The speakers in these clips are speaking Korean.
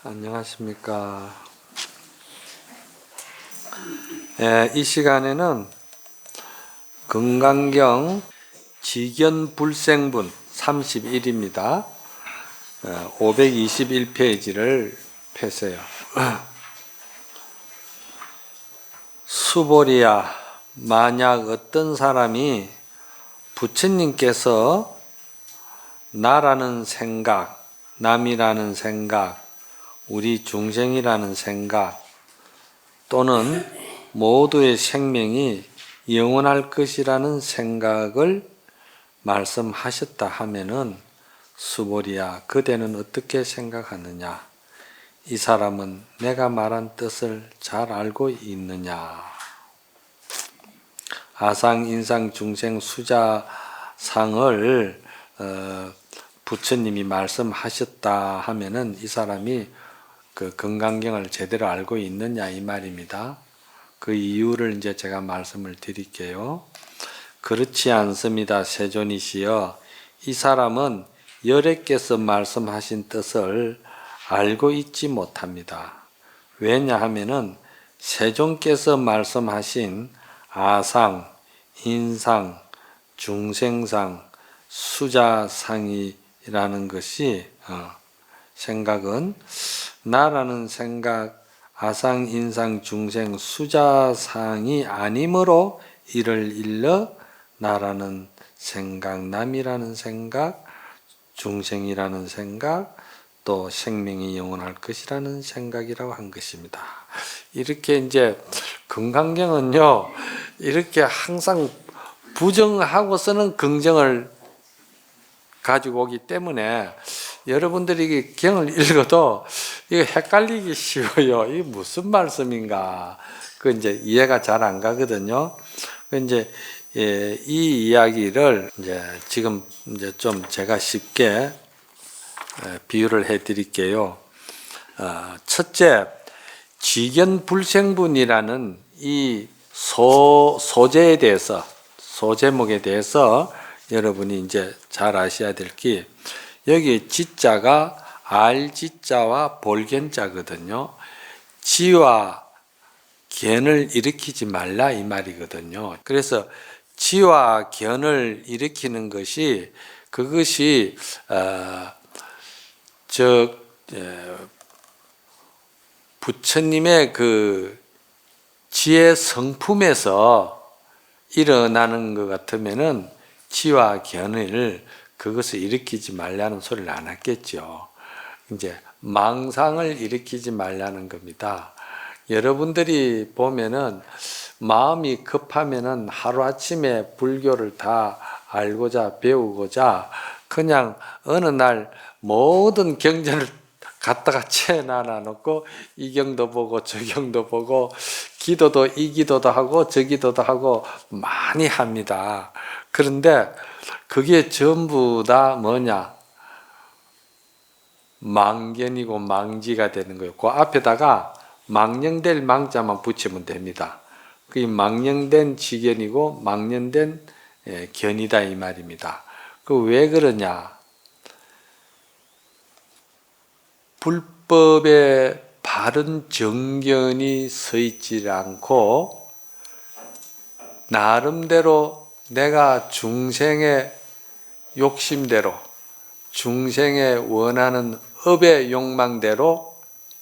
안녕하십니까. 이 시간에는 금강경 지견불생분 31입니다. 521페이지를 펴세요. 수보리야, 만약 어떤 사람이 부처님께서 나라는 생각, 남이라는 생각, 우리 중생이라는 생각 또는 모두의 생명이 영원할 것이라는 생각을 말씀하셨다 하면은 수보리야, 그대는 어떻게 생각하느냐? 이 사람은 내가 말한 뜻을 잘 알고 있느냐? 아상, 인상, 중생, 수자상을 부처님이 말씀하셨다 하면은 이 사람이 그 금강경을 제대로 알고 있느냐 이 말입니다. 그 이유를 이제 제가 말씀을 드릴게요. 그렇지 않습니다. 세존이시여, 이 사람은 열애께서 말씀하신 뜻을 알고 있지 못합니다. 왜냐하면은 세존께서 말씀하신 아상, 인상, 중생상, 수자상이라는 것이 생각은 나라는 생각, 아상, 인상, 중생, 수자상이 아니므로 이를 일러 나라는 생각, 남이라는 생각, 중생이라는 생각, 또 생명이 영원할 것이라는 생각이라고 한 것입니다. 이렇게 이제 금강경은요, 이렇게 항상 부정하고서는 긍정을 가지고 오기 때문에 여러분들이 경을 읽어도 이거 헷갈리기 쉬워요. 이게 무슨 말씀인가? 그 이제 이해가 잘 안 가거든요. 이제 이 이야기를 이제 지금 이제 좀 제가 쉽게 비유를 해드릴게요. 첫째, 지견불생분이라는 이 소제에 대해서, 소제목에 대해서 여러분이 이제 잘 아셔야 될 게, 여기 지자가 알지자와 볼견자거든요. 지와 견을 일으키지 말라 이 말이거든요. 그래서 지와 견을 일으키는 것이 그것이 부처님의 그 지혜 성품에서 일어나는 것 같으면은 지와 견을 그것을 일으키지 말라는 소리를 안 했겠죠. 이제 망상을 일으키지 말라는 겁니다. 여러분들이 보면은 마음이 급하면은 하루아침에 불교를 다 알고자 배우고자 그냥 어느 날 모든 경전을 갖다가 채놔 놓고 이 경도 보고 저 경도 보고 기도도 이 기도도 하고 저 기도도 하고 많이 합니다. 그런데 그게 전부 다 뭐냐? 망견이고 망지가 되는 거예요. 그 앞에다가 망령될 망자만 붙이면 됩니다. 그게 망령된 지견이고 망령된 견이다 이 말입니다. 그 왜 그러냐? 불법에 바른 정견이 서 있지 않고 나름대로 내가 중생의 욕심대로, 중생의 원하는 업의 욕망대로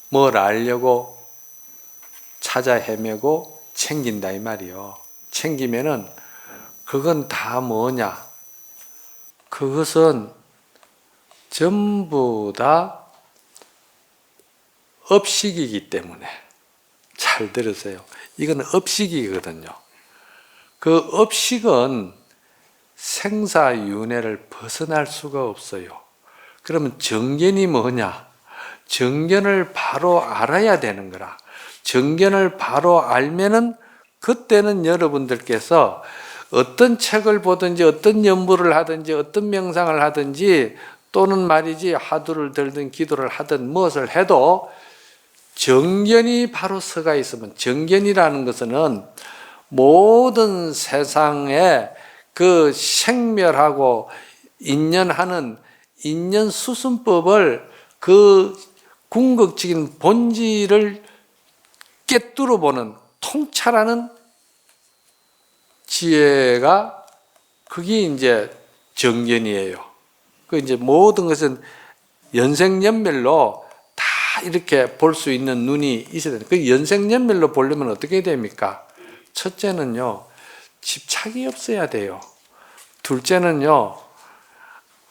뭘 알려고 찾아 헤매고 챙긴다 이 말이요. 챙기면은 그건 다 뭐냐? 그것은 전부 다 업식이기 때문에, 잘 들으세요. 이건 업식이거든요. 그 업식은 생사윤회를 벗어날 수가 없어요. 그러면 정견이 뭐냐? 정견을 바로 알아야 되는 거라. 정견을 바로 알면은 그때는 여러분들께서 어떤 책을 보든지 어떤 연부를 하든지 어떤 명상을 하든지 또는 말이지 화두를 들든 기도를 하든 무엇을 해도 정견이 바로 서가 있으면, 정견이라는 것은 모든 세상에 그 생멸하고 인연하는 인연수순법을 그 궁극적인 본질을 꿰뚫어 보는, 통찰하는 지혜가, 그게 이제 정견이에요. 그 이제 모든 것은 연생연멸로 다 이렇게 볼 수 있는 눈이 있어야 돼요. 그 연생연멸로 보려면 어떻게 됩니까? 첫째는요, 집착이 없어야 돼요. 둘째는요,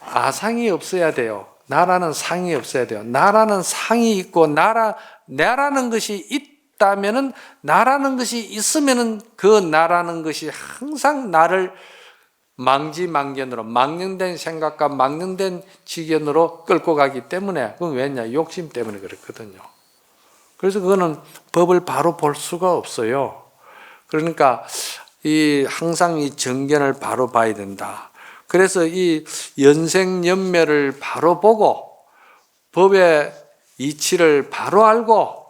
아상이 없어야 돼요. 나라는 상이 없어야 돼요. 나라는 상이 있고 나라는 것이 있다면은, 나라는 것이 있으면은 그 나라는 것이 항상 나를 망지망견으로, 망령된 생각과 망령된 지견으로 끌고 가기 때문에, 그건 왜냐? 욕심 때문에 그렇거든요. 그래서 그거는 법을 바로 볼 수가 없어요. 그러니까 항상 이 정견을 바로 봐야 된다. 그래서 이 연생연멸을 바로 보고 법의 이치를 바로 알고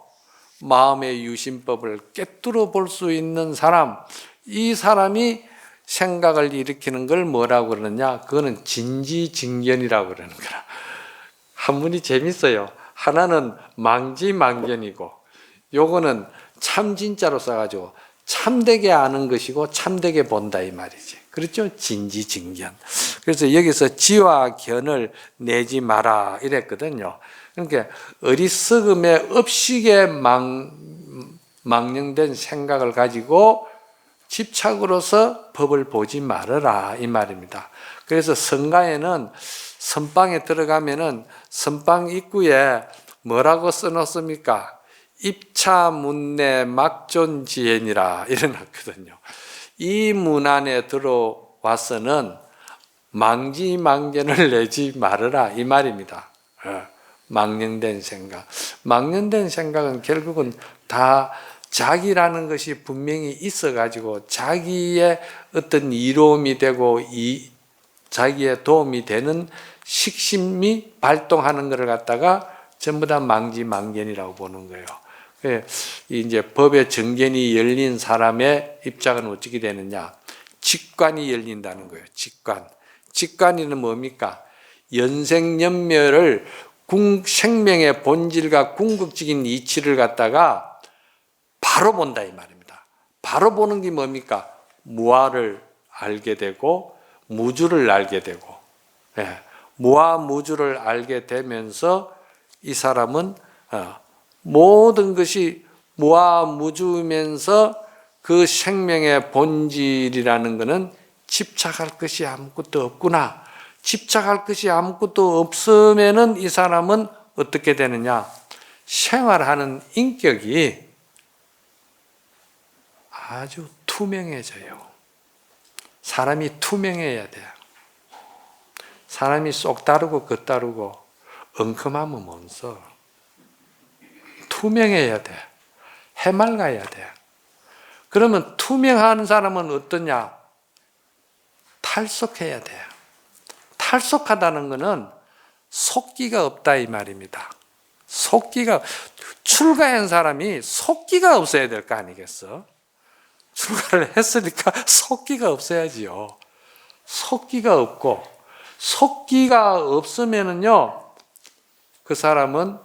마음의 유심법을 꿰뚫어 볼 수 있는 사람, 이 사람이 생각을 일으키는 걸 뭐라고 그러느냐? 그거는 진지직견이라고 그러는 거라. 한문이 재밌어요. 하나는 망지망견이고, 요거는 참진자로 써가지고 참되게 아는 것이고 참되게 본다 이 말이지. 그렇죠? 진지직견. 그래서 여기서 지와 견을 내지 마라 이랬거든요. 그러니까 어리석음에 업식에 망령된 생각을 가지고 집착으로서 법을 보지 말아라 이 말입니다. 그래서 성가에는 선방에 들어가면은 선방 입구에 뭐라고 써놓습니까? 입차문내 막존지혜니라 이래놨거든요. 이 문 안에 들어와서는 망지망견을 내지 말아라 이 말입니다. 망령된 생각. 망령된 생각은 결국은 다 자기라는 것이 분명히 있어가지고 자기의 어떤 이로움이 되고 자기의 도움이 되는 식심이 발동하는 것을 갖다가 전부 다 망지망견이라고 보는 거예요. 이제 법의 정견이 열린 사람의 입장은 어떻게 되느냐? 직관이 열린다는 거예요. 직관이는 뭡니까? 연생연멸을 생명의 본질과 궁극적인 이치를 갖다가 바로 본다 이 말입니다. 바로 보는 게 뭡니까? 무아를 알게 되고 무주를 알게 되고, 무아 무주를 알게 되면서 이 사람은 모든 것이 무아 무주면서 그 생명의 본질이라는 것은 집착할 것이 아무것도 없구나. 집착할 것이 아무것도 없으면은 이 사람은 어떻게 되느냐? 생활하는 인격이 아주 투명해져요. 사람이 투명해야 돼요. 사람이 쏙 다르고 겉다르고 엉큼하면 못 써. 투명해야 돼. 해맑아야 돼. 그러면 투명한 사람은 어떠냐? 탈속해야 돼. 탈속하다는 것은 속기가 없다 이 말입니다. 출가한 사람이 속기가 없어야 될 거 아니겠어? 출가를 했으니까 속기가 없어야지요. 속기가 없고, 속기가 없으면은요, 그 사람은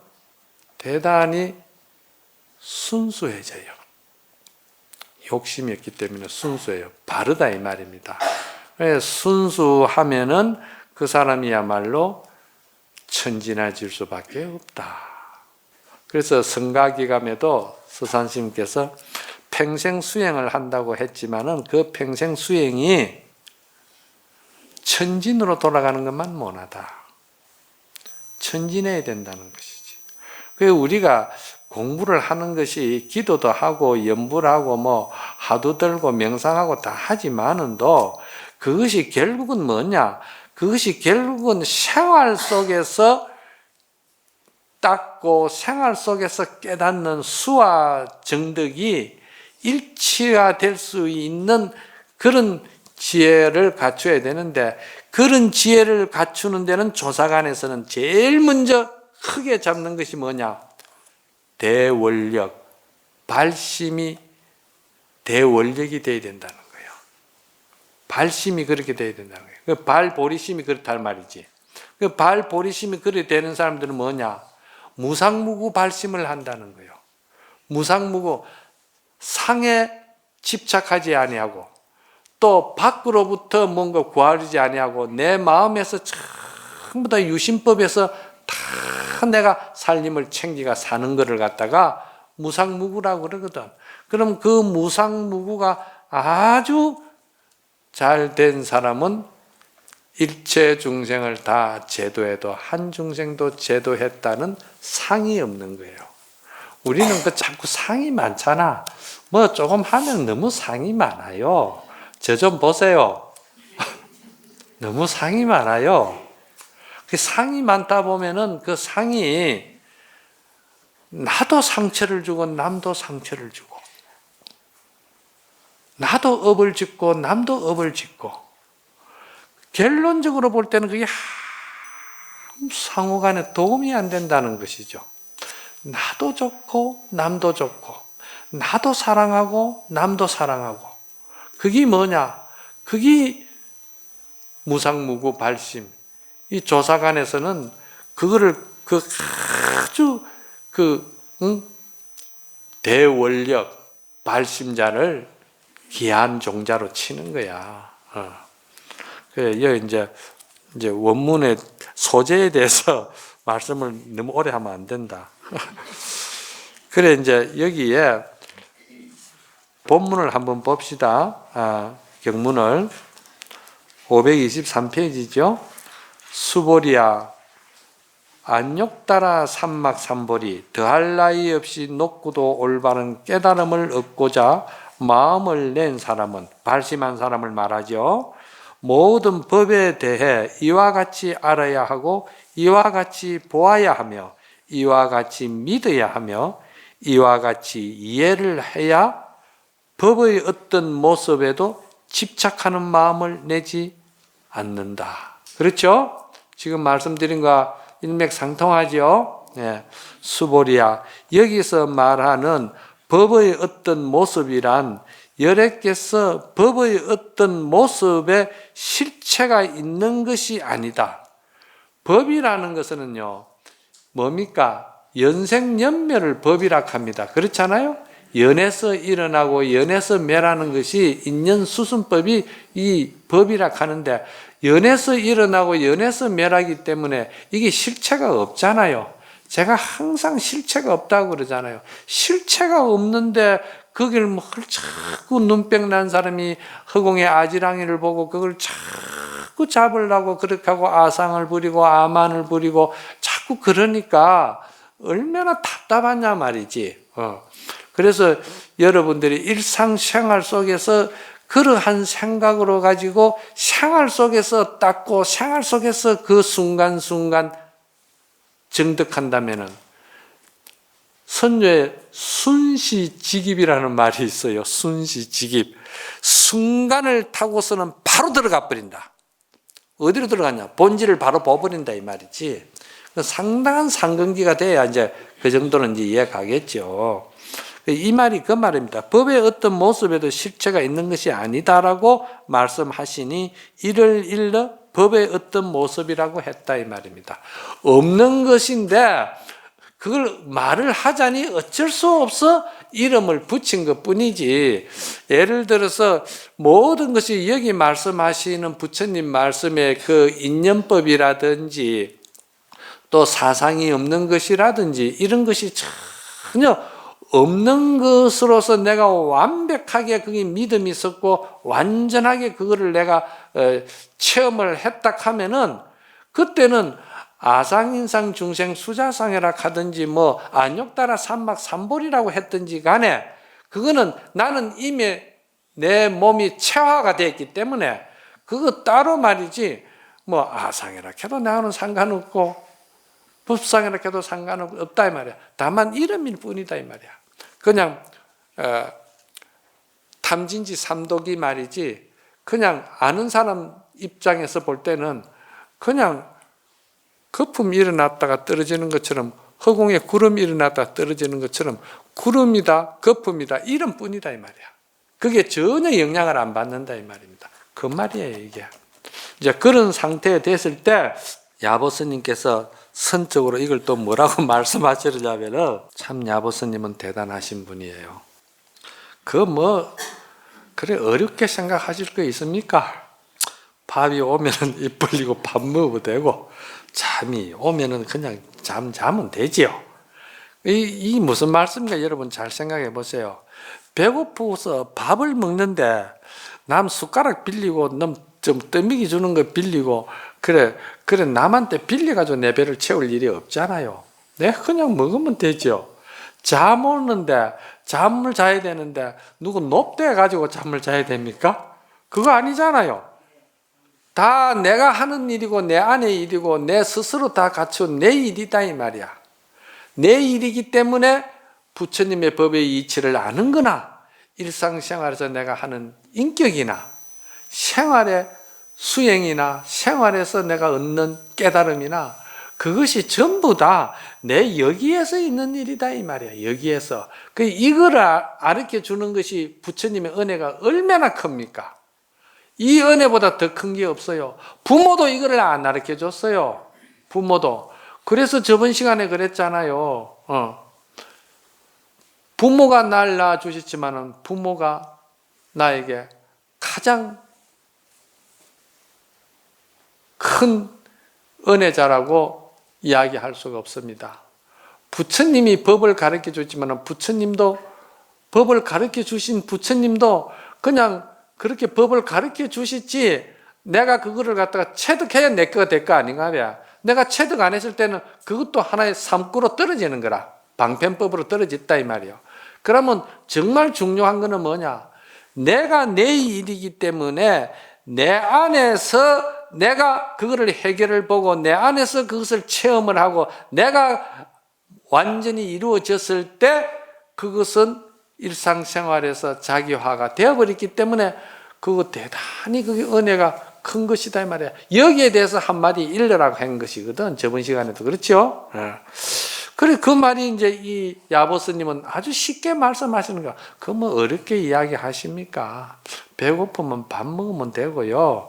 대단히 순수해져요. 욕심이 없기 때문에 순수해요. 바르다 이 말입니다. 순수하면은 그 사람이야말로 천진해질 수밖에 없다. 그래서 성가기감에도 서산스님께서 평생 수행을 한다고 했지만은 그 평생 수행이 천진으로 돌아가는 것만 못하다. 천진해야 된다는 것이지. 그래서 우리가 공부를 하는 것이 기도도 하고 연부를 하고 뭐 하도 들고 명상하고 다 하지만은도 그것이 결국은 뭐냐? 그것이 결국은 생활 속에서 닦고 생활 속에서 깨닫는 수와 정덕이 일치화될 수 있는 그런 지혜를 갖춰야 되는데, 그런 지혜를 갖추는 데는 조사관에서는 제일 먼저 크게 잡는 것이 뭐냐? 대원력, 발심이 대원력이 돼야 된다는 거예요. 발심이 그렇게 돼야 된다는 거예요. 발보리심이 그렇단 말이지. 발보리심이 그렇게 되는 사람들은 뭐냐? 무상무구 발심을 한다는 거예요. 무상무구, 상에 집착하지 아니하고 또 밖으로부터 뭔가 구하지 아니하고 내 마음에서 전부 다 유심법에서 다 내가 살림을 챙기가 사는 것을 갖다가 무상무구라고 그러거든. 그럼 그 무상무구가 아주 잘 된 사람은 일체 중생을 다 제도해도 한 중생도 제도했다는 상이 없는 거예요. 우리는 그 자꾸 상이 많잖아. 뭐 조금 하면 너무 상이 많아요. 저 좀 보세요. 너무 상이 많아요. 그 상이 많다 보면은 그 상이 나도 상처를 주고 남도 상처를 주고 나도 업을 짓고 남도 업을 짓고 결론적으로 볼 때는 그게 상호간에 도움이 안 된다는 것이죠. 나도 좋고 남도 좋고 나도 사랑하고 남도 사랑하고 그게 뭐냐? 그게 무상무구 발심. 이 조사관에서는 그거를 아주 대원력 발심자를 귀한 종자로 치는 거야. 그래 이제 원문의 소재에 대해서 말씀을 너무 오래 하면 안 된다. 그래 이제 여기에 본문을 한번 봅시다. 경문을 523페이지죠. 수보리야 안욕따라 삼막삼보리 더할 나위 없이 높고도 올바른 깨달음을 얻고자 마음을 낸 사람은 발심한 사람을 말하죠. 모든 법에 대해 이와 같이 알아야 하고 이와 같이 보아야 하며 이와 같이 믿어야 하며 이와 같이 이해를 해야 법의 어떤 모습에도 집착하는 마음을 내지 않는다. 그렇죠? 지금 말씀드린 거 일맥상통하죠? 예. 수보리야 여기서 말하는 법의 어떤 모습이란 여래께서 법의 어떤 모습에 실체가 있는 것이 아니다. 법이라는 것은요, 뭡니까? 연생연멸을 법이라 합니다. 그렇잖아요? 연에서 일어나고 연에서 멸하는 것이 인연수순법이 이 법이라 하는데 연에서 일어나고 연에서 멸하기 때문에 이게 실체가 없잖아요. 제가 항상 실체가 없다고 그러잖아요. 실체가 없는데 거길 뭐 자꾸 눈병 난 사람이 허공의 아지랑이를 보고 그걸 자꾸 잡으려고 그렇게 하고 아상을 부리고 아만을 부리고 자꾸 그러니까 얼마나 답답하냐 말이지. 그래서 여러분들이 일상생활 속에서 그러한 생각으로 가지고 생활 속에서 닦고 생활 속에서 그 순간순간 정득한다면은 선조의 순시직입이라는 말이 있어요. 순시직입. 순간을 타고서는 바로 들어가 버린다. 어디로 들어갔냐? 본질을 바로 버버린다 이 말이지. 상당한 상근기가 돼야 이제 그 정도는 이제 이해 가겠죠. 이 말이 그 말입니다. 법의 어떤 모습에도 실체가 있는 것이 아니다라고 말씀하시니 이를 일러 법의 어떤 모습이라고 했다 이 말입니다. 없는 것인데 그걸 말을 하자니 어쩔 수 없어 이름을 붙인 것 뿐이지. 예를 들어서 모든 것이 여기 말씀하시는 부처님 말씀의 그 인연법이라든지 또 사상이 없는 것이라든지 이런 것이 전혀 없는 것으로서 내가 완벽하게 그게 믿음이 있었고 완전하게 그거를 내가 체험을 했다 하면은 그때는 아상인상 중생 수자상해라 하든지 뭐 안욕따라 삼막삼보리라고 했든지 간에 그거는 나는 이미 내 몸이 체화가 됐기 때문에 그거 따로 말이지 뭐 아상해라 해도 나하고는 상관없고 법상해라 해도 상관없다 이 말이야. 다만 이름일 뿐이다 이 말이야. 그냥 탐진지 삼독이 말이지 그냥 아는 사람 입장에서 볼 때는 그냥 거품이 일어났다가 떨어지는 것처럼 허공에 구름이 일어났다가 떨어지는 것처럼 구름이다 거품이다 이런 뿐이다 이 말이야. 그게 전혀 영향을 안 받는다 이 말입니다. 그 말이에요 이게. 이제 그런 상태에 됐을 때 야보스님께서 선적으로 이걸 또 뭐라고 말씀하시려면은 참 야보스님은 대단하신 분이에요. 그래 어렵게 생각하실 거 있습니까? 밥이 오면은 입 벌리고 밥 먹어도 되고 잠이 오면은 그냥 자면 되지요. 이 무슨 말씀인가 여러분 잘 생각해 보세요. 배고프서 밥을 먹는데 남 숟가락 빌리고 남 좀 떠먹이 주는 거 빌리고 그래 남한테 빌려가지고 내 배를 채울 일이 없잖아요. 내가 그냥 먹으면 되죠. 잠 오는데 잠을 자야 되는데 누구 높대 가지고 잠을 자야 됩니까? 그거 아니잖아요. 다 내가 하는 일이고 내 아내의 일이고 내 스스로 다 갖춘 내 일이다 이 말이야. 내 일이기 때문에 부처님의 법의 이치를 아는 거나 일상생활에서 내가 하는 인격이나 생활의 수행이나 생활에서 내가 얻는 깨달음이나 그것이 전부 다 내 여기에서 있는 일이다 이 말이야. 여기에서. 이걸 가르쳐 주는 것이 부처님의 은혜가 얼마나 큽니까? 이 은혜보다 더 큰 게 없어요. 부모도 이거를 안 가르쳐 줬어요. 부모도. 그래서 저번 시간에 그랬잖아요. 부모가 날 낳아주셨지만 부모가 나에게 가장 큰 은혜자라고 이야기할 수가 없습니다. 부처님이 법을 가르쳐 줬지만 부처님도 법을 가르쳐 주신 부처님도 그냥 그렇게 법을 가르쳐 주셨지 내가 그거를 갖다가 체득해야 내 거가 될 거 아닌가 봐. 내가 체득 안 했을 때는 그것도 하나의 삶구로 떨어지는 거라. 방편법으로 떨어졌다 이 말이요. 그러면 정말 중요한 거는 뭐냐? 내가 내 일이기 때문에 내 안에서 내가 그거를 해결을 보고 내 안에서 그것을 체험을 하고 내가 완전히 이루어졌을 때 그것은 일상생활에서 자기화가 되어버렸기 때문에 그거 대단히 그게 은혜가 큰 것이다 이 말이야. 여기에 대해서 한마디 일러라고 한 것이거든. 저번 시간에도 그렇죠. 그래 그 말이 이제 이 야보스님은 아주 쉽게 말씀하시는 거야. 그 뭐 어렵게 이야기하십니까? 배고프면 밥 먹으면 되고요.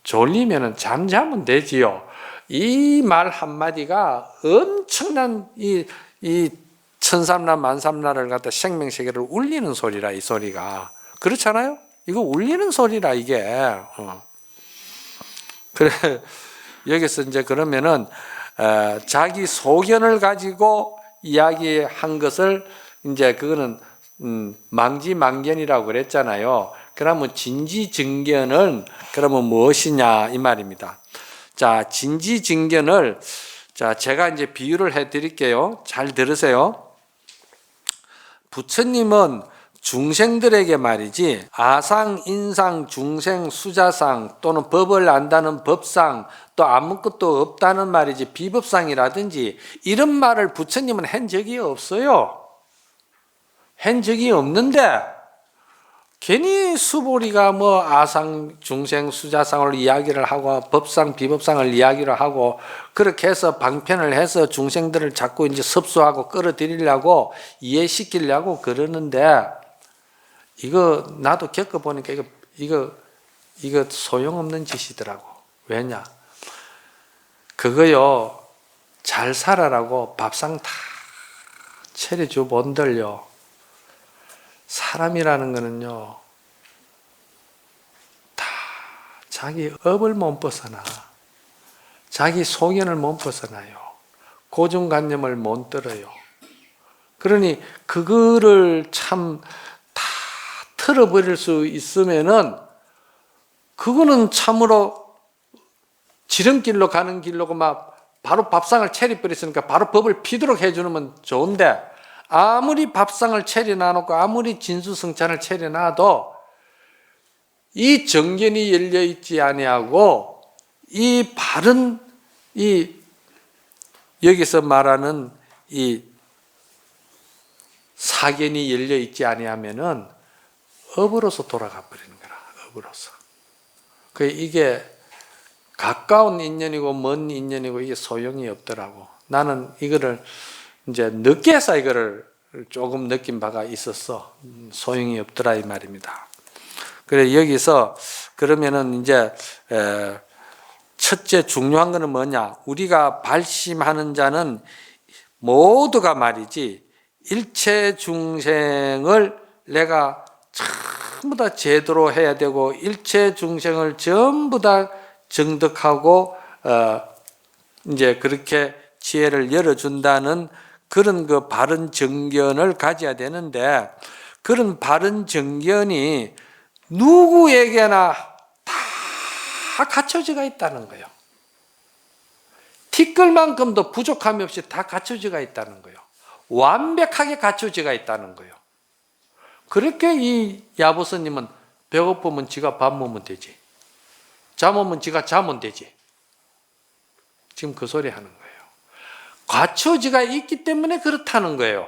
졸리면은 잠자면 되지요. 이 말 한마디가 엄청난 이 천삼라 만삼라를 갖다 생명세계를 울리는 소리라 이 소리가. 그렇잖아요? 이거 울리는 소리라 이게. 그래 여기서 이제 그러면은 자기 소견을 가지고 이야기한 것을 이제 그거는 망지망견이라고 그랬잖아요. 그러면 진지증견은 그러면 무엇이냐 이 말입니다. 자, 진지증견을 제가 이제 비유를 해드릴게요. 잘 들으세요. 부처님은 중생들에게 말이지 아상, 인상, 중생, 수자상 또는 법을 안다는 법상 또 아무것도 없다는 말이지 비법상이라든지 이런 말을 부처님은 한 적이 없어요. 한 적이 없는데 괜히 수보리가 뭐 아상, 중생, 수자상을 이야기를 하고 법상, 비법상을 이야기를 하고 그렇게 해서 방편을 해서 중생들을 자꾸 이제 섭수하고 끌어들이려고 이해시키려고 그러는데 이거 나도 겪어보니까 이거 소용없는 짓이더라고. 왜냐? 그거요 잘 살아라고 밥상 다 차려줘 본들요. 사람이라는 거는요 다 자기 업을 못 벗어나. 자기 소견을 못 벗어나요. 고정관념을 못 들어요. 그러니 그거를 참 다 틀어버릴 수 있으면은 그거는 참으로 지름길로 가는 길로고 막 바로 밥상을 차려버렸으니까 바로 법을 피도록 해주면 좋은데 아무리 밥상을 차려놔놓고 아무리 진수성찬을 차려놔도 이 정견이 열려있지 아니하고 이 바른 이 여기서 말하는 이 사견이 열려있지 아니하면은 업으로서 돌아가 버리는 거라. 업으로서. 이게 가까운 인연이고 먼 인연이고 이게 소용이 없더라고. 나는 이거를 이제 늦게서 이거를 조금 느낀 바가 있었어. 소용이 없더라 이 말입니다. 그래 여기서 그러면은 이제 첫째 중요한 것은 뭐냐? 우리가 발심하는 자는 모두가 말이지 일체 중생을 내가 전부 다 제대로 해야 되고 일체 중생을 전부 다 정덕하고 이제 그렇게 지혜를 열어준다는 그런 그 바른 정견을 가져야 되는데, 그런 바른 정견이 누구에게나 다 갖춰져가 있다는 거예요. 티끌만큼도 부족함이 없이 다 갖춰져가 있다는 거예요. 완벽하게 갖춰져가 있다는 거예요. 그렇게 이 야보스님은 배고프면 지가 밥 먹으면 되지, 잠오면 지가 자면 되지, 지금 그 소리 하는 거예요. 갖춰지가 있기 때문에 그렇다는 거예요.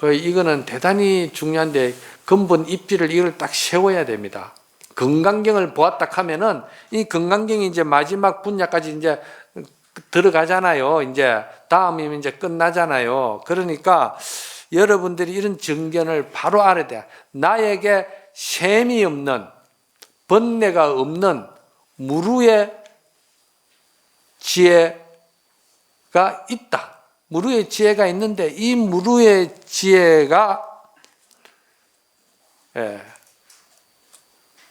이거는 대단히 중요한데 근본 입지를 이걸 딱 세워야 됩니다. 건강경을 보았다 하면은 이 건강경이 이제 마지막 분야까지 이제 들어가잖아요. 이제 다음이면 이제 끝나잖아요. 그러니까 여러분들이 이런 정견을 바로 알아야 돼요. 나에게 셈이 없는, 번뇌가 없는 무루의 지혜가 있다. 무루의 지혜가 있는데 이 무루의 지혜가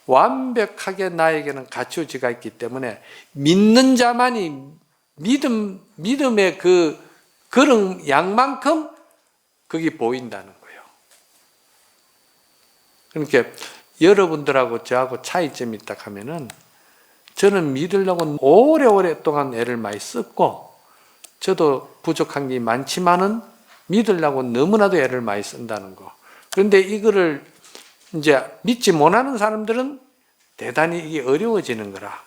완벽하게 나에게는 갖춰지가 있기 때문에 믿는 자만이 믿음의 그런 양만큼 그게 보인다는 거예요. 그러니까 여러분들하고 저하고 차이점이 있다 하면은, 저는 믿으려고 오래동안 애를 많이 썼고, 저도 부족한 게 많지만은 믿으려고 너무나도 애를 많이 쓴다는 거. 그런데 이거를 이제 믿지 못하는 사람들은 대단히 이게 어려워지는 거라.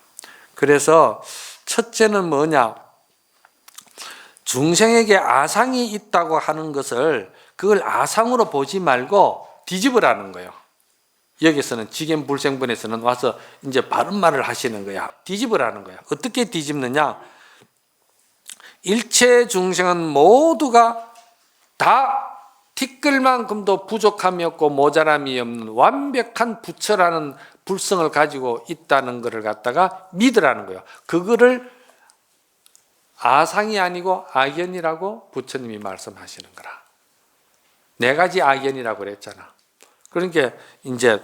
그래서 첫째는 뭐냐? 중생에게 아상이 있다고 하는 것을 그걸 아상으로 보지 말고 뒤집으라는 거예요. 여기서는 지견불생본에서는 와서 이제 바른 말을 하시는 거야. 뒤집으라는 거야. 어떻게 뒤집느냐? 일체 중생은 모두가 다 티끌만큼도 부족함이 없고 모자람이 없는 완벽한 부처라는 불성을 가지고 있다는 것을 갖다가 믿으라는 거예요. 그거를 아상이 아니고 악연이라고 부처님이 말씀하시는 거라. 네 가지 악연이라고 그랬잖아. 그러니까 이제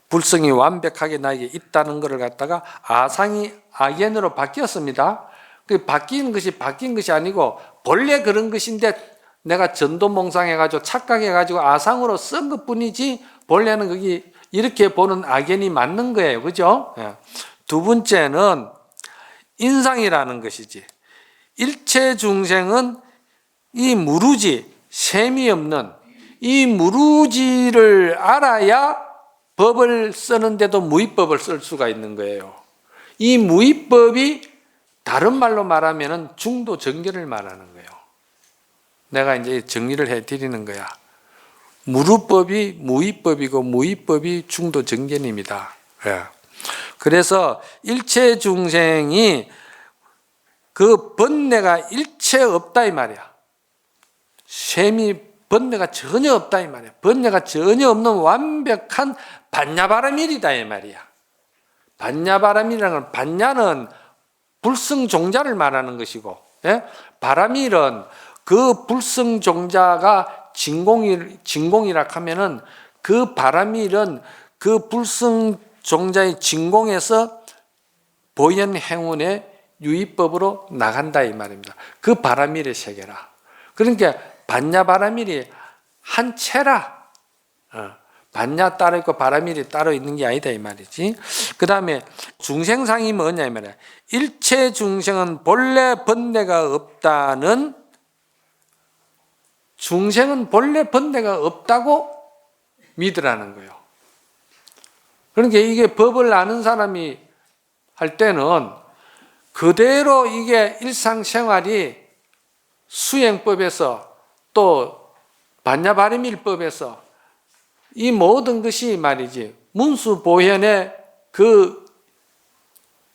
불성이 완벽하게 나에게 있다는 것을 갖다가 아상이 악연으로 바뀌었습니다. 그 바뀐 것이 아니고 본래 그런 것인데 내가 전도몽상해가지고 착각해가지고 아상으로 쓴 것뿐이지 본래는 그게 이렇게 보는 악연이 맞는 거예요. 그죠? 두 번째는 인상이라는 것이지. 일체 중생은 이 무루지, 셈이 없는 이 무루지를 알아야 법을 쓰는데도 무위법을 쓸 수가 있는 거예요. 이 무위법이 다른 말로 말하면 중도 정견을 말하는 거예요. 내가 이제 정리를 해드리는 거야. 무루법이 무위법이고 무위법이 중도 정견입니다. 그래서 일체 중생이 그 번뇌가 일체 없다 이 말이야. 셈이 번뇌가 전혀 없다 이 말이야. 번뇌가 전혀 없는 완벽한 반야바라밀이다 이 말이야. 반야바라밀이라는 건, 반야는 불성종자를 말하는 것이고, 바라밀은 그 불성종자가 진공이라 하면은 그 바라밀은 그 불성종자의 진공에서 보현행운의 유의법으로 나간다 이 말입니다. 그 바라밀의 세계라. 그러니까 반야바라밀이 한 채라. 반야 따로 있고 바라밀이 따로 있는 게 아니다 이 말이지. 그 다음에 중생상이 뭐냐 이 말이야. 일체 중생은 본래 번뇌가 없다는, 중생은 본래 번뇌가 없다고 믿으라는 거예요. 그러니까 이게 법을 아는 사람이 할 때는 그대로 이게 일상생활이 수행법에서 또 반야바라밀법에서 이 모든 것이 말이지 문수보현의 그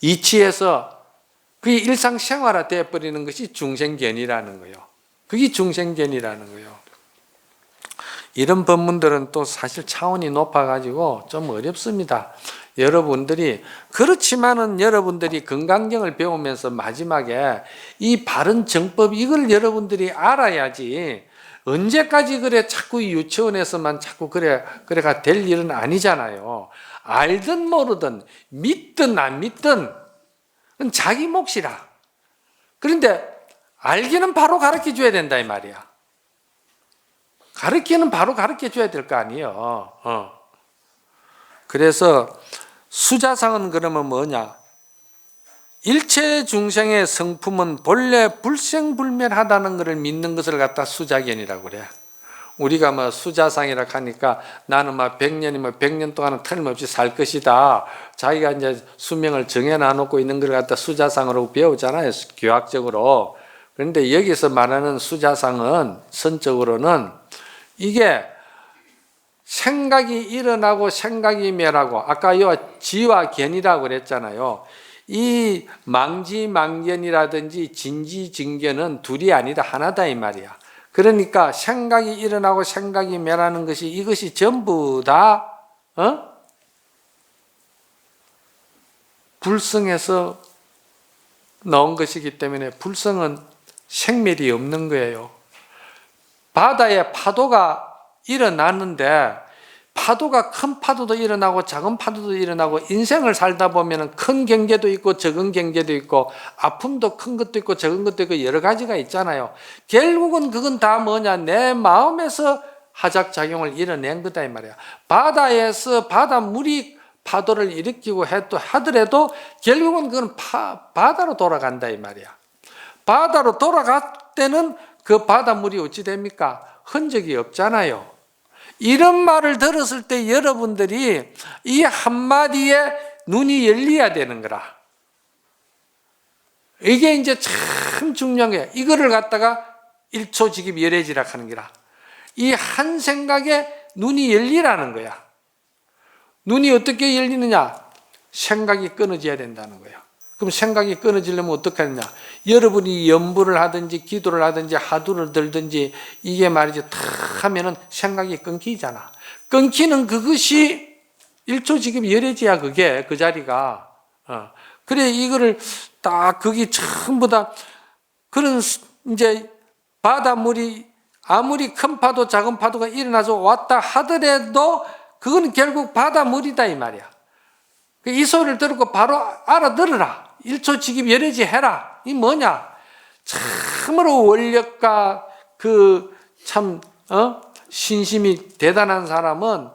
이치에서 그게 일상생활화 되어버리는 것이 중생견이라는 거예요. 그게 중생견이라는 거예요. 이런 법문들은 또 사실 차원이 높아가지고 좀 어렵습니다. 여러분들이 그렇지만은 여러분들이 건강경을 배우면서 마지막에 이 바른 정법 이걸 여러분들이 알아야지 언제까지 그래 자꾸 유치원에서만 자꾸 그래가 될 일은 아니잖아요. 알든 모르든 믿든 안 믿든 그건 자기 몫이라. 그런데 알기는 바로 가르쳐 줘야 된다 이 말이야. 가르치는 바로 가르쳐 줘야 될 거 아니에요. 그래서 수자상은 그러면 뭐냐? 일체 중생의 성품은 본래 불생불멸하다는 것을 믿는 것을 갖다 수자견이라고 그래. 우리가 뭐 수자상이라 하니까 나는 막 100년이면 100년 동안은 틀림없이 살 것이다. 자기가 이제 수명을 정해놔놓고 있는 걸 갖다 수자상으로 배우잖아요. 교학적으로. 그런데 여기서 말하는 수자상은 선적으로는 이게 생각이 일어나고 생각이 멸하고 아까 요 지와 견이라고 그랬잖아요. 이 망지망견이라든지 진지증견은 둘이 아니다 하나다 이 말이야. 그러니까 생각이 일어나고 생각이 멸하는 것이 이것이 전부 다 불성에서 나온 것이기 때문에 불성은 생멸이 없는 거예요. 바다에 파도가 일어났는데 파도가 큰 파도도 일어나고 작은 파도도 일어나고 인생을 살다 보면 큰 경계도 있고 적은 경계도 있고 아픔도 큰 것도 있고 적은 것도 있고 여러 가지가 있잖아요. 결국은 그건 다 뭐냐? 내 마음에서 하작작용을 이뤄낸 거다 이 말이야. 바다에서 바닷물이 파도를 일으키고 하더라도 결국은 그건 바다로 돌아간다 이 말이야. 바다로 돌아갈 때는 그 바닷물이 어찌 됩니까? 흔적이 없잖아요. 이런 말을 들었을 때 여러분들이 이 한마디에 눈이 열려야 되는 거라. 이게 이제 참 중요한 거야. 이거를 갖다가 일초직입 열애지라 하는 거라. 이 한 생각에 눈이 열리라는 거야. 눈이 어떻게 열리느냐? 생각이 끊어져야 된다는 거야. 그럼 생각이 끊어지려면 어떻게 하느냐? 여러분이 연부를 하든지 기도를 하든지 하두를 들든지 이게 말이지 탁 하면은 생각이 끊기잖아. 끊기는 그것이 일초직입 열애지야. 그게 그 자리가. 그래 이거를 딱 그게 전부 다 그런 이제 바닷물이 아무리 큰 파도 작은 파도가 일어나서 왔다 하더라도 그건 결국 바닷물이다 이 말이야. 이 소리를 듣고 바로 알아들으라. 일초직입 열애지 해라. 이 뭐냐? 참으로 원력과 그 참 신심이 대단한 사람은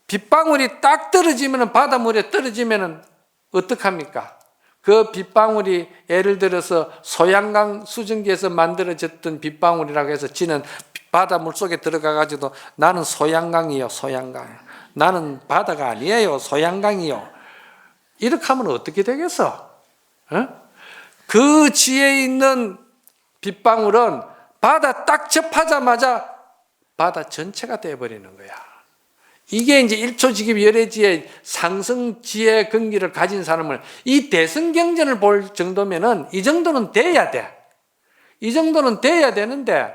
빗방울이 딱 떨어지면 바닷물에 떨어지면 어떡합니까? 그 빗방울이 예를 들어서 소양강 수증기에서 만들어졌던 빗방울이라고 해서 지는 바닷물 속에 들어가가지고 나는 소양강이요 소양강. 나는 바다가 아니에요 소양강이요. 이렇게 하면 어떻게 되겠어? 그 지에 있는 빗방울은 바다 딱 접하자마자 바다 전체가 되어버리는 거야. 이게 이제 일초직입 열애지의 상승지의 근기를 가진 사람을 이 대승경전을 볼 정도면은 이 정도는 돼야 돼. 이 정도는 돼야 되는데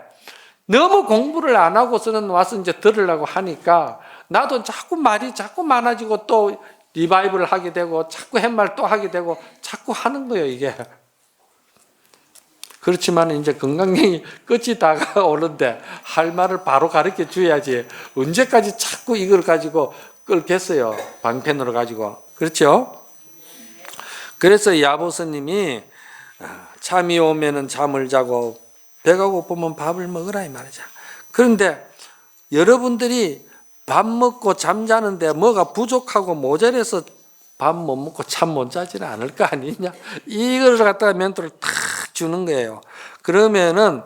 너무 공부를 안 하고서는 와서 이제 들으려고 하니까 나도 자꾸 말이 자꾸 많아지고 또 리바이브를 하게 되고 자꾸 햇말 또 하게 되고 자꾸 하는 거예요 이게. 그렇지만 이제 건강경이 끝이 다가오는데 할 말을 바로 가르쳐 줘야지 언제까지 자꾸 이걸 가지고 끌겠어요. 방편으로 가지고. 그렇죠? 그래서 야보스님이 잠이 오면은 잠을 자고 배가 고프면 밥을 먹으라 이 말이죠. 그런데 여러분들이 밥 먹고 잠자는데 뭐가 부족하고 모자라서 밥 못 먹고 잠 못 자지는 않을 거 아니냐? 이걸 갖다가 멘토를 탁 주는 거예요. 그러면은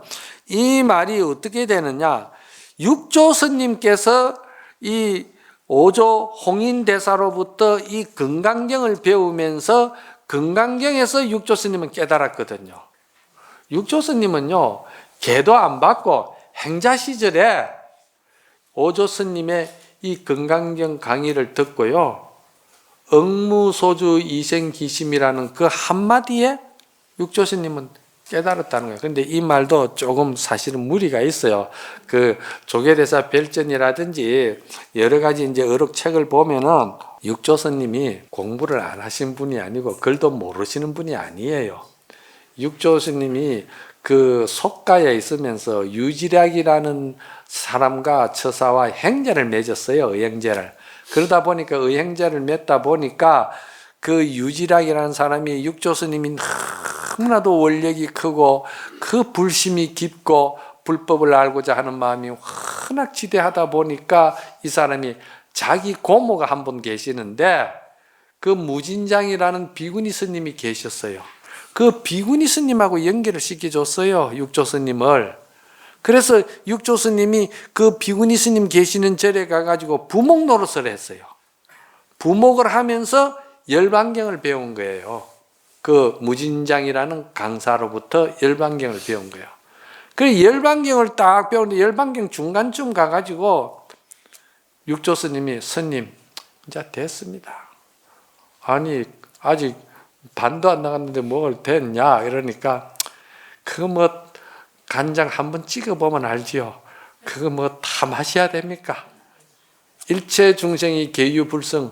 이 말이 어떻게 되느냐? 육조 스님께서 이 오조 홍인대사로부터 이 건강경을 배우면서 건강경에서 육조 스님은 깨달았거든요. 육조 스님은요, 계도 안 받고 행자 시절에 오조 스님의 이 건강경 강의를 듣고요, 억무소주 이생기심이라는 그 한마디에 육조 스님은 깨달았다는 거예요. 그런데 이 말도 조금 사실은 무리가 있어요. 그 조계대사 별전이라든지 여러 가지 이제 어록책을 보면은 육조스님이 공부를 안 하신 분이 아니고 글도 모르시는 분이 아니에요. 육조스님이 그 속가에 있으면서 유지략이라는 사람과 처사와 행제를 맺었어요. 의행제를. 그러다 보니까 의행제를 맺다 보니까 그 유지략이라는 사람이 육조스님이 너무나도 원력이 크고 그 불심이 깊고 불법을 알고자 하는 마음이 워낙 지대하다 보니까 이 사람이 자기 고모가 한 분 계시는데 그 무진장이라는 비구니 스님이 계셨어요. 그 비구니 스님하고 연결을 시켜줬어요. 육조 스님을. 그래서 육조 스님이 그 비구니 스님 계시는 절에 가가지고 부목 노릇을 했어요. 부목을 하면서 열반경을 배운 거예요. 그 무진장이라는 강사로부터 열반경을 배운 거예요. 그 열반경을 딱 배우는데 열반경 중간쯤 가가지고 육조 스님이 스님 이제 됐습니다. 아니 아직 반도 안 나갔는데 뭘 됐냐 이러니까 그거 뭐 간장 한번 찍어보면 알지요. 그거 뭐 다 마셔야 됩니까? 일체 중생이 계유불성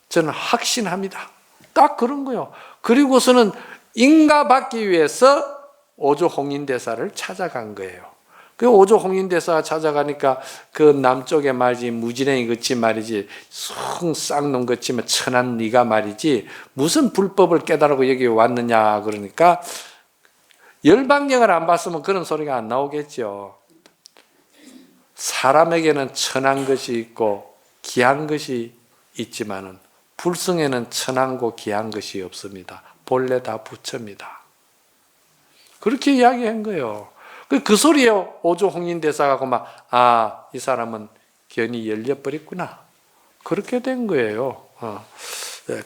저는 확신합니다. 딱 그런 거요. 그리고서는 인가받기 위해서 오조홍인대사를 찾아간 거예요. 그 오조홍인대사가 찾아가니까 그 남쪽에 말이지 무지랭이 같이 말이지 쌍놈 같이 천한 네가 말이지 무슨 불법을 깨달고 여기 왔느냐 그러니까 열반경을 안 봤으면 그런 소리가 안 나오겠죠. 사람에게는 천한 것이 있고 귀한 것이 있지만은 불성에는 천한고 귀한 것이 없습니다. 본래 다 부처입니다. 그렇게 이야기한 거예요. 그 소리에 오조홍인대사가 막 이 사람은 견이 열려버렸구나. 그렇게 된 거예요.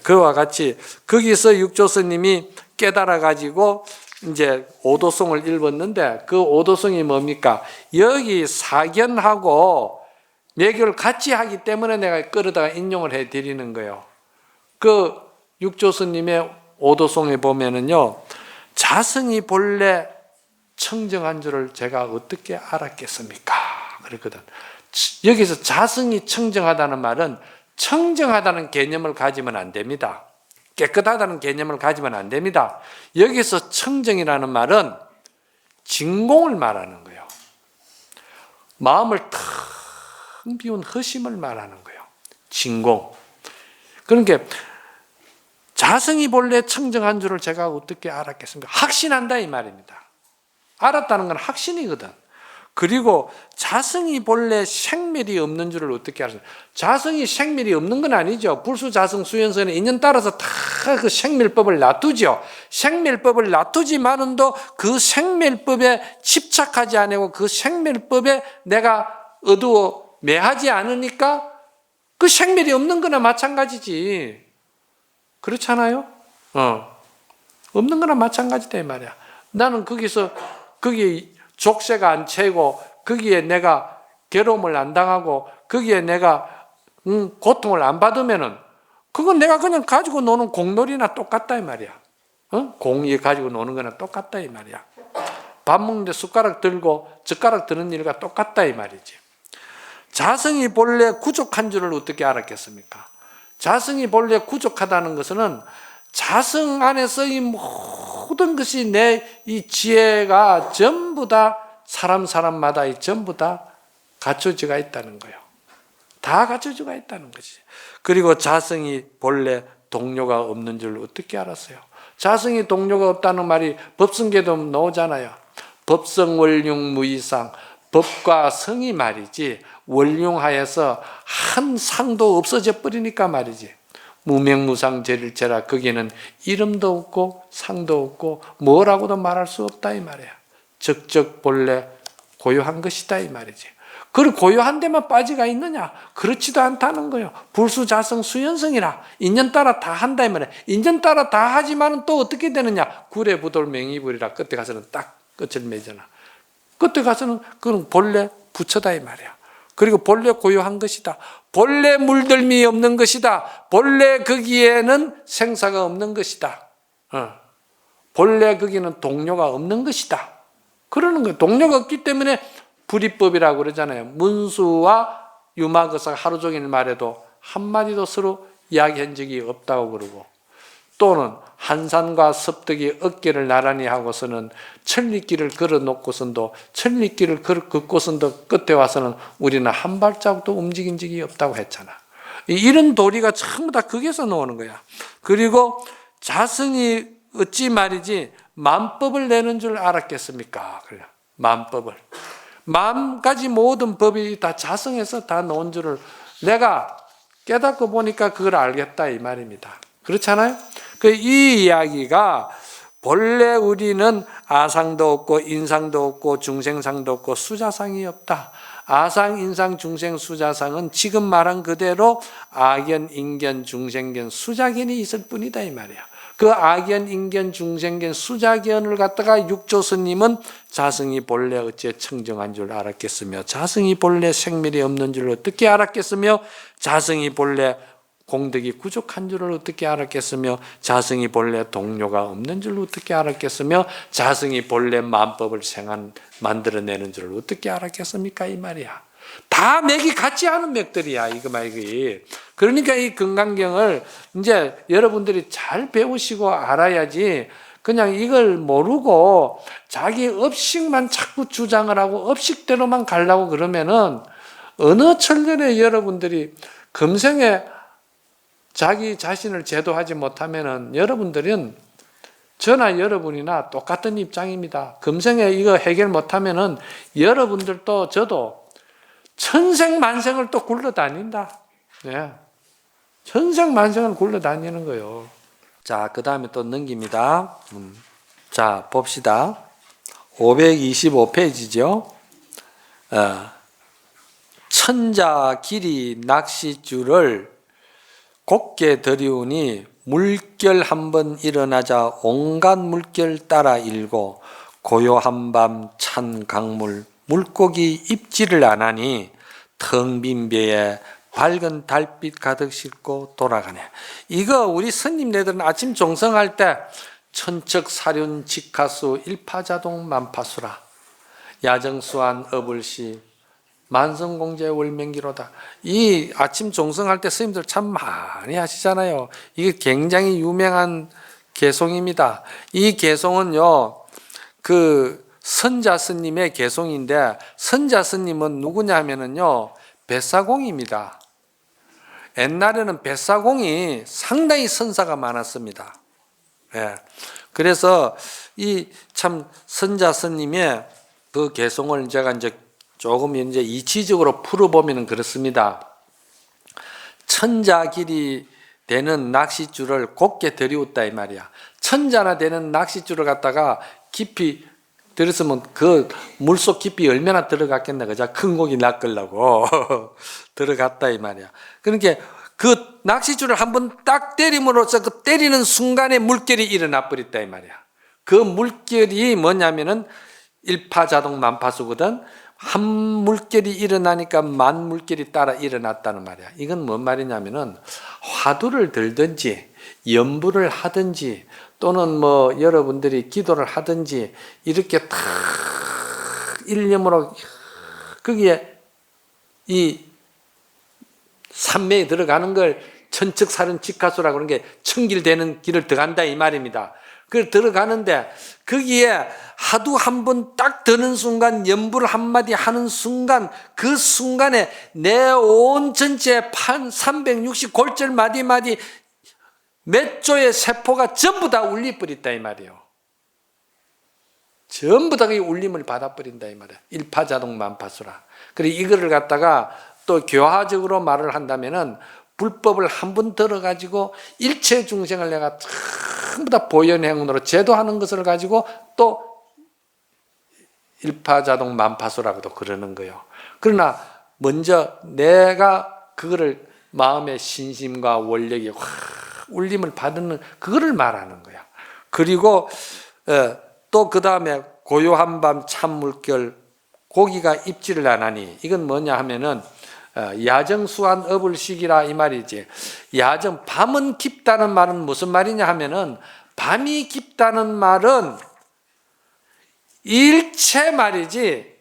그와 같이 거기서 육조스님이 깨달아가지고 이제 오도송을 읽었는데 그 오도송이 뭡니까? 여기 사견하고 매교를 같이 하기 때문에 내가 끌어다가 인용을 해드리는 거예요. 그 육조스님의 오도송에 보면은요, 자성이 본래 청정한 줄을 제가 어떻게 알았겠습니까? 그랬거든. 여기서 자성이 청정하다는 말은 청정하다는 개념을 가지면 안 됩니다. 깨끗하다는 개념을 가지면 안 됩니다. 여기서 청정이라는 말은 진공을 말하는 거예요. 마음을 텅 비운 허심을 말하는 거예요. 진공. 그러니까 자성이 본래 청정한 줄을 제가 어떻게 알았겠습니까? 확신한다 이 말입니다. 알았다는 건 확신이거든. 그리고 자성이 본래 생멸이 없는 줄을 어떻게 알았습니까? 자성이 생멸이 없는 건 아니죠. 불수자성 수연성은 인연 따라서 다 그 생멸법을 놔두죠. 생멸법을 놔두지만은도 그 생멸법에 집착하지 않고 그 생멸법에 내가 어두워 매하지 않으니까 그 생멸이 없는 거나 마찬가지지. 그렇잖아요? 없는 거나 마찬가지다 이 말이야. 나는 거기에 족쇄가 안 채고 거기에 내가 괴로움을 안 당하고 거기에 내가 고통을 안 받으면은 그건 내가 그냥 가지고 노는 공놀이나 똑같다 이 말이야. 공이 가지고 노는 거나 똑같다 이 말이야. 밥 먹는데 숟가락 들고 젓가락 드는 일과 똑같다 이 말이지. 자성이 본래 구족한 줄을 어떻게 알았겠습니까? 자성이 본래 구족하다는 것은 자성 안에서 이 모든 것이 내 이 지혜가 전부 다 사람마다 전부 다 갖춰져가 있다는 거예요. 다 갖춰져가 있다는 것이. 그리고 자성이 본래 동료가 없는 줄 어떻게 알았어요? 자성이 동료가 없다는 말이 법성계도 나오잖아요. 법성 원융 무이상. 법과 성이 말이지 원융하여서 한 상도 없어져 버리니까 말이지. 무명무상 제일체라 거기에는 이름도 없고 상도 없고 뭐라고도 말할 수 없다 이 말이야. 적적 본래 고요한 것이다 이 말이지. 그 고요한 데만 빠지가 있느냐? 그렇지도 않다는 거예요. 불수자성 수연성이라 인연 따라 다 한다 이 말이야. 인연 따라 다 하지만은 또 어떻게 되느냐? 구례부돌 맹이불이라 끝에 가서는 딱 끝을 맺잖아. 끝에 가서는 그건 본래 부처다 이 말이야. 그리고 본래 고요한 것이다. 본래 물들미 없는 것이다. 본래 거기에는 생사가 없는 것이다. 본래 거기는 동료가 없는 것이다. 그러는 거예요. 동료가 없기 때문에 불이법이라고 그러잖아요. 문수와 유마거사가 하루 종일 말해도 한마디도 서로 이야기한 적이 없다고 그러고, 또는 한산과 섭득이 어깨를 나란히 하고서는 천리길을 걸어 놓고선도 천리길을 걷고선도 끝에 와서는 우리는 한 발자국도 움직인 적이 없다고 했잖아. 이런 도리가 전부 다 거기서 나오는 거야. 그리고 자성이 어찌 말이지 만법을 내는 줄 알았겠습니까? 그래, 만법을. 만가지 모든 법이 다 자성에서 다 나온 줄을 내가 깨닫고 보니까 그걸 알겠다 이 말입니다. 그렇잖아요? 이 이야기가 본래 우리는 아상도 없고 인상도 없고 중생상도 없고 수자상이 없다. 아상, 인상, 중생, 수자상은 지금 말한 그대로 악견, 인견, 중생견, 수자견이 있을 뿐이다 이 말이야. 그 악견, 인견, 중생견, 수자견을 갖다가 육조스님은 자성이 본래 어찌 청정한 줄 알았겠으며, 자성이 본래 생멸이 없는 줄 어떻게 알았겠으며, 자성이 본래 공덕이 부족한 줄을 어떻게 알았겠으며, 자성이 본래 동료가 없는 줄을 어떻게 알았겠으며, 자성이 본래 만법을 만들어내는 줄을 어떻게 알았겠습니까? 이 말이야. 다 맥이 같지 않은 맥들이야, 이거 말이. 그러니까 이 금강경을 이제 여러분들이 잘 배우시고 알아야지, 그냥 이걸 모르고 자기 업식만 자꾸 주장을 하고 업식대로만 가려고 그러면은 어느 천년에 여러분들이 금생에 자기 자신을 제도하지 못하면은 여러분들은 저나 여러분이나 똑같은 입장입니다. 금생에 이거 해결 못하면은 여러분들도 저도 천생만생을 또 굴러다닌다. 네. 천생만생을 굴러다니는 거예요. 자, 그 다음에 또 넘깁니다. 자, 봅시다. 525페이지죠. 천자 길이 낚싯줄을 곱게 들이우니 물결 한번 일어나자 온갖 물결 따라 일고, 고요한 밤 찬 강물 물고기 입질을 안 하니 텅 빈 배에 밝은 달빛 가득 싣고 돌아가네. 이거 우리 스님네들은 아침 종성할 때 천척 사륜 직하수 일파자동 만파수라 야정수한 어불시 만성공제 월명기로다. 이 아침 종성할 때 스님들 참 많이 하시잖아요. 이게 굉장히 유명한 개송입니다. 이 개송은요, 그 선자 스님의 개송인데, 선자 스님은 누구냐 하면은요, 뱃사공입니다. 옛날에는 뱃사공이 상당히 선사가 많았습니다. 예. 그래서 이 참 선자 스님의 그 개송을 제가 이제 조금 이제 이치적으로 풀어보면 그렇습니다. 천자 길이 되는 낚싯줄을 곱게 들이웠다 이 말이야. 천자나 되는 낚싯줄을 갖다가 깊이 들었으면 그 물속 깊이 얼마나 들어갔겠나, 그자? 큰 고기 낚으려고 들어갔다 이 말이야. 그러니까 그 낚싯줄을 한번 딱 때림으로써 그 때리는 순간에 물결이 일어나 버렸다 이 말이야. 그 물결이 뭐냐면은 일파자동 만파수거든. 한 물결이 일어나니까 만 물결이 따라 일어났다는 말이야. 이건 뭔 말이냐면은 화두를 들든지 연부를 하든지 또는 뭐 여러분들이 기도를 하든지 이렇게 탁 일념으로 거기에 이 삼매에 들어가는 걸 천척사륜 직하수라고 하는 게 천길되는 길을 들어간다 이 말입니다. 그걸 들어가는데 거기에 하두 한 번 딱 드는 순간, 연부를 한마디 하는 순간, 그 순간에 내 온 전체 360 골절 마디마디 몇 조의 세포가 전부 다 울려버렸다 이 말이에요. 전부 다 그 울림을 받아버린다 이 말이에요. 일파자동 만파수라. 그리고 이거를 갖다가 또 교화적으로 말을 한다면은 불법을 한 번 들어가지고 일체 중생을 내가 전부 다 보현행으로 제도하는 것을 가지고 또 일파자동 만파수라고도 그러는 거예요. 그러나 먼저 내가 그거를 마음의 신심과 원력이 확 울림을 받는 그거를 말하는 거야. 그리고 또 그 다음에 고요한 밤 찬물결 고기가 입질을 안 하니, 이건 뭐냐 하면은 야정수한 어불식이라 이 말이지. 야정, 밤은 깊다는 말은 무슨 말이냐 하면은, 밤이 깊다는 말은 일체 말이지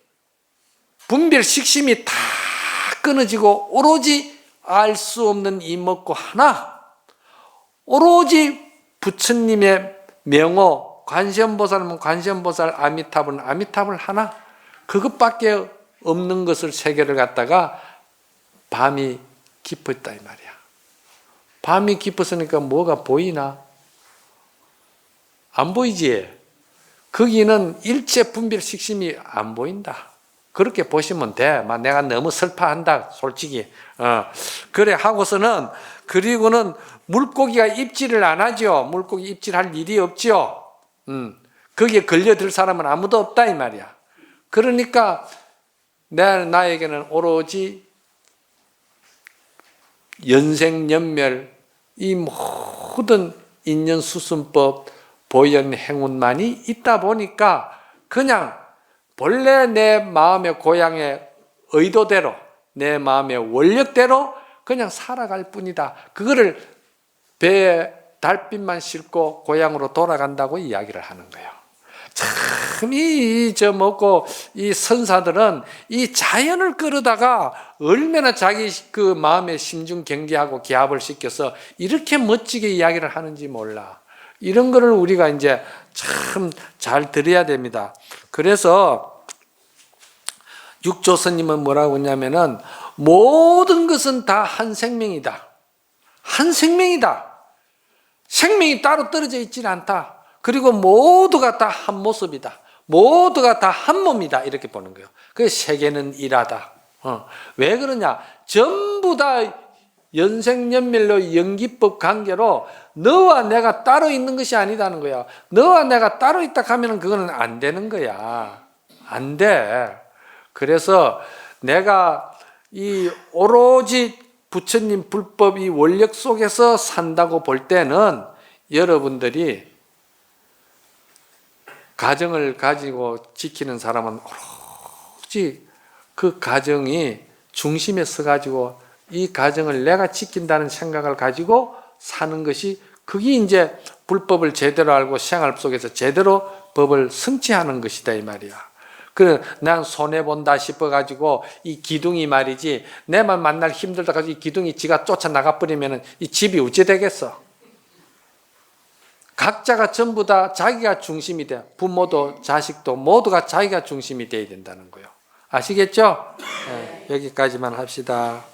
분별 식심이 다 끊어지고 오로지 알 수 없는 이 먹고 하나, 오로지 부처님의 명호, 관세음보살은 관세음보살, 아미타불은 아미타불 하나, 그것밖에 없는 것을 세계를 갖다가 밤이 깊었다 이 말이야. 밤이 깊었으니까 뭐가 보이나? 안 보이지. 거기는 일체 분별 식심이 안 보인다. 그렇게 보시면 돼. 막 내가 너무 슬퍼한다, 솔직히. 그래 하고서는, 그리고는 물고기가 입질을 안 하죠. 물고기 입질할 일이 없죠. 거기에 걸려들 사람은 아무도 없다 이 말이야. 그러니까 나에게는 오로지 연생연멸, 이 모든 인연수순법, 보현행운만이 있다 보니까 그냥 본래 내 마음의 고향의 의도대로, 내 마음의 원력대로 그냥 살아갈 뿐이다. 그거를 배에 달빛만 싣고 고향으로 돌아간다고 이야기를 하는 거예요. 참, 이 선사들은 이 자연을 끌어다가 얼마나 자기 그 마음의 심중 경계하고 기합을 시켜서 이렇게 멋지게 이야기를 하는지 몰라. 이런 거를 우리가 이제 참 잘 들어야 됩니다. 그래서 육조 스님은 뭐라고 했냐면은 모든 것은 다 한 생명이다. 한 생명이다. 생명이 따로 떨어져 있지는 않다. 그리고 모두가 다 한 모습이다. 모두가 다 한 몸이다. 이렇게 보는 거예요. 그래서 세계는 일하다. 왜 그러냐? 전부 다 연생연멸로 연기법 관계로 너와 내가 따로 있는 것이 아니다는 거야. 너와 내가 따로 있다 하면 그거는 안 되는 거야. 안 돼. 그래서 내가 이 오로지 부처님 불법 이 원력 속에서 산다고 볼 때는 여러분들이 가정을 가지고 지키는 사람은 오로지 그 가정이 중심에 서가지고 이 가정을 내가 지킨다는 생각을 가지고 사는 것이, 그게 이제 불법을 제대로 알고 생활 속에서 제대로 법을 성취하는 것이다 이 말이야. 그래, 난 손해본다 싶어가지고 이 기둥이 말이지, 내만 만날 힘들다 가지고 이 기둥이 지가 쫓아나가버리면 이 집이 어찌 되겠어? 각자가 전부 다 자기가 중심이 돼. 부모도 자식도 모두가 자기가 중심이 돼야 된다는 거예요. 아시겠죠? 네, 여기까지만 합시다.